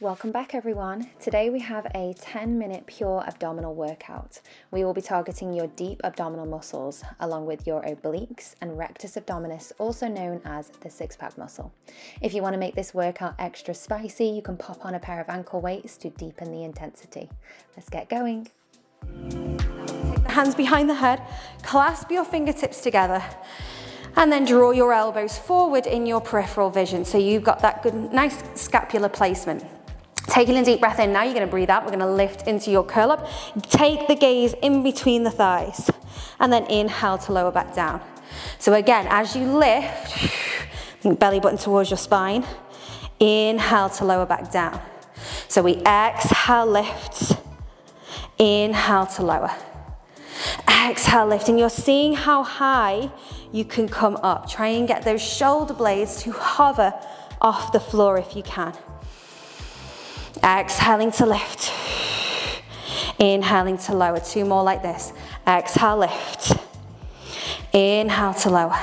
Welcome back everyone. Today we have a 10-minute pure abdominal workout. We will be targeting your deep abdominal muscles along with your obliques and rectus abdominis, also known as the six-pack muscle. If you want to make this workout extra spicy, you can pop on a pair of ankle weights to deepen the intensity. Let's get going. Take the hands behind the head, clasp your fingertips together, and then draw your elbows forward in your peripheral vision. So you've got that good, nice scapular placement. Taking a deep breath in, now you're going to breathe out. We're going to lift into your curl up. Take the gaze in between the thighs and then inhale to lower back down. So again, as you lift, think belly button towards your spine. Inhale to lower back down. So we exhale, lift. Inhale to lower. Exhale, lift. And you're seeing how high you can come up. Try and get those shoulder blades to hover off the floor if you can. Exhaling to lift. Inhaling to lower. Two more like this. Exhale, lift. Inhale to lower.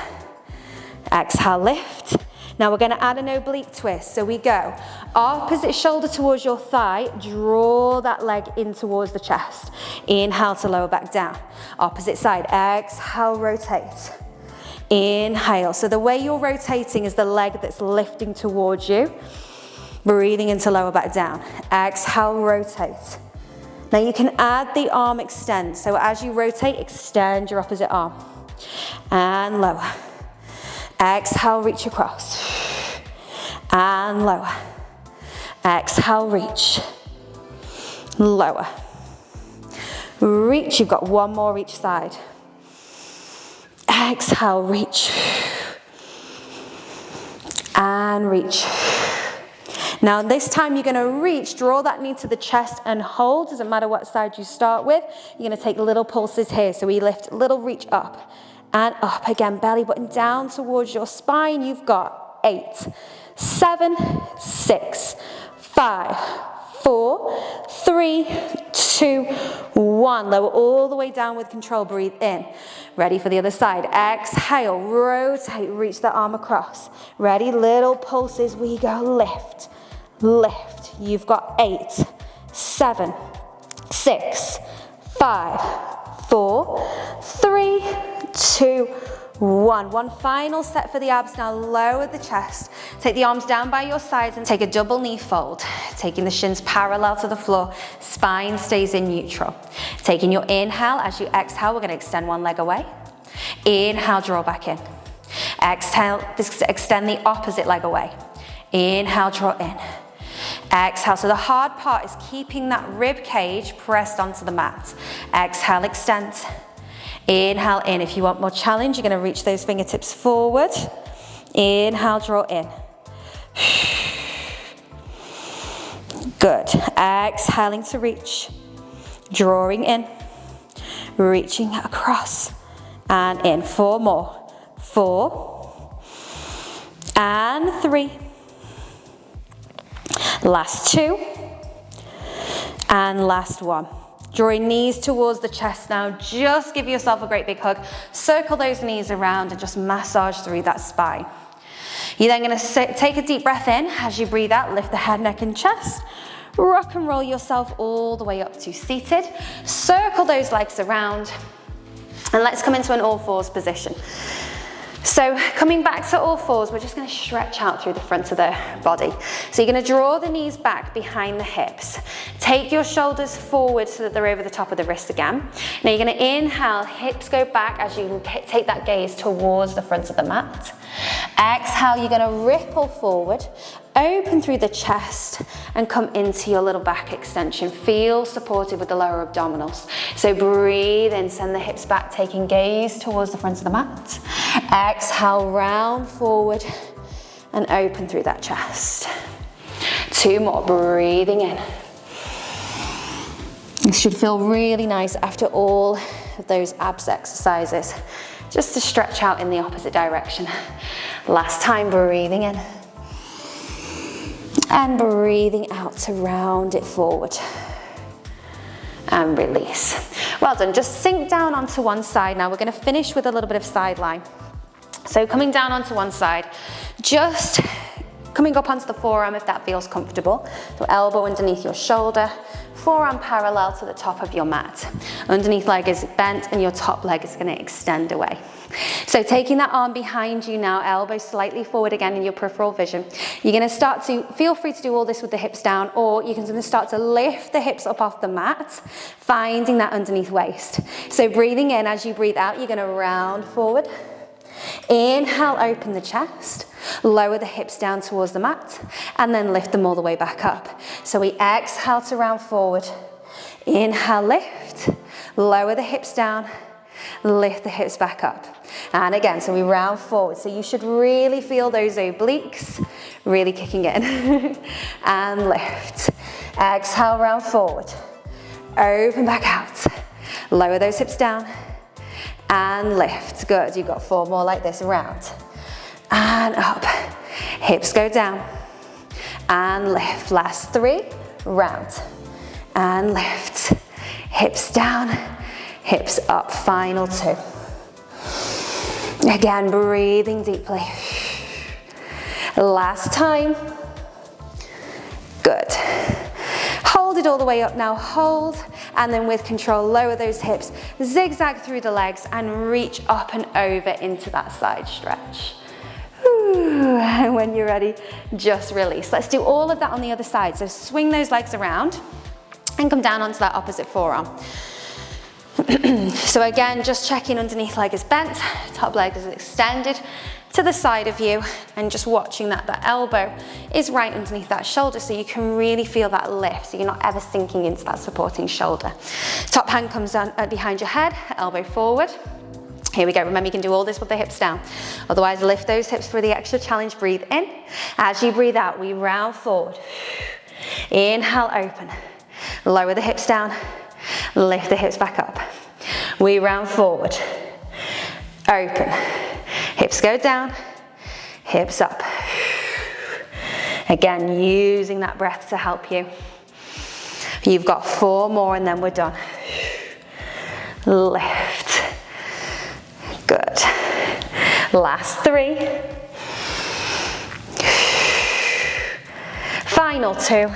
Exhale, lift. Now we're going to add an oblique twist. So we go opposite shoulder towards your thigh. Draw that leg in towards the chest. Inhale to lower back down. Opposite side. Exhale, rotate. Inhale. So the way you're rotating is the leg that's lifting towards you. Breathing into lower back down. Exhale, rotate. Now you can add the arm extend. So as you rotate, extend your opposite arm. And lower. Exhale, reach across. And lower. Exhale, reach. Lower. Reach. You've got one more each side. Exhale, reach. And reach. Now this time you're going to reach, draw that knee to the chest and hold. Doesn't matter what side you start with. You're going to take little pulses here. So we lift, little reach up and up again. Belly button down towards your spine. You've got 8, 7, 6, 5, 4, 3, 2, 1. Lower all the way down with control. Breathe in. Ready for the other side. Exhale, rotate, reach the arm across. Ready, little pulses. We go lift. Lift. You've got 8, 7, 6, 5, 4, 3, 2, 1. One final set for the abs. Now lower the chest. Take the arms down by your sides and take a double knee fold. Taking the shins parallel to the floor. Spine stays in neutral. Taking your inhale. As you exhale, we're going to extend one leg away. Inhale, draw back in. Exhale, extend the opposite leg away. Inhale, draw in. Exhale. So the hard part is keeping that rib cage pressed onto the mat. Exhale, extend. Inhale in. If you want more challenge, you're going to reach those fingertips forward. Inhale, draw in. Good. Exhaling to reach. Drawing in. Reaching across. And in. 4 more. 4. And 3. Last 2. And last 1. Drawing knees towards the chest now. Just give yourself a great big hug. Circle those knees around and just massage through that spine. You're then going to take a deep breath in. As you breathe out, lift the head, neck and chest. Rock and roll yourself all the way up to seated. Circle those legs around. And let's come into an all fours position. So coming back to all fours, we're just going to stretch out through the front of the body. So you're going to draw the knees back behind the hips. Take your shoulders forward so that they're over the top of the wrist again. Now you're going to inhale, hips go back as you take that gaze towards the front of the mat. Exhale, you're going to ripple forward, open through the chest and come into your little back extension. Feel supported with the lower abdominals. So breathe in, send the hips back, taking gaze towards the front of the mat. Exhale, round forward and open through that chest. 2 more, breathing in. This should feel really nice after all of those abs exercises, just to stretch out in the opposite direction. Last time, breathing in. And breathing out to round it forward. And release. Well done, just sink down onto one side. Now we're going to finish with a little bit of sideline. So coming down onto one side, just coming up onto the forearm if that feels comfortable. So elbow underneath your shoulder, forearm parallel to the top of your mat. Underneath leg is bent and your top leg is going to extend away. So taking that arm behind you now, elbow slightly forward again in your peripheral vision. You're going to start to, feel free to do all this with the hips down, or you can start to lift the hips up off the mat, finding that underneath waist. So breathing in, as you breathe out, you're going to round forward. Inhale, open the chest, lower the hips down towards the mat, and then lift them all the way back up. So we exhale to round forward. Inhale, lift, lower the hips down, lift the hips back up. And again, so we round forward. So you should really feel those obliques really kicking in. And lift. Exhale, round forward. Open back out. Lower those hips down. And lift. Good. You've got 4 more like this. Round. And up. Hips go down. And lift. Last 3. Round. And lift. Hips down. Hips up. Final 2. Again, breathing deeply. Last time. Good. Hold it all the way up now. Hold. And then with control, lower those hips, zigzag through the legs and reach up and over into that side stretch. And when you're ready, just release. Let's do all of that on the other side. So swing those legs around and come down onto that opposite forearm. So again, just checking underneath leg is bent, top leg is extended to the side of you, and just watching that elbow is right underneath that shoulder so you can really feel that lift, so you're not ever sinking into that supporting shoulder. Top hand comes down behind your head, elbow forward. Here we go. Remember, you can do all this with the hips down. Otherwise, lift those hips for the extra challenge. Breathe in. As you breathe out, we round forward. Inhale, open. Lower the hips down. Lift the hips back up. We round forward. Open. Hips go down. Hips up. Again, using that breath to help you. You've got 4 more and then we're done. Lift. Good. Last 3. Final 2.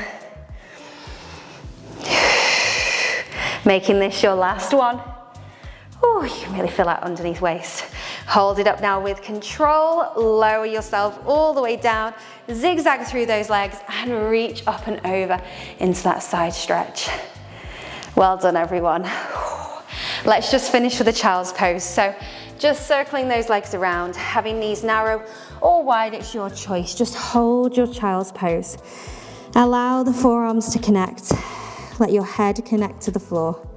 Making this your last one. Oh, you can really feel that underneath waist. Hold it up now with control. Lower yourself all the way down. Zigzag through those legs and reach up and over into that side stretch. Well done, everyone. Let's just finish with a child's pose. So just circling those legs around, having knees narrow or wide, it's your choice. Just hold your child's pose. Allow the forearms to connect. Let your head connect to the floor.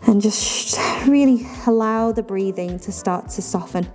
And just really allow the breathing to start to soften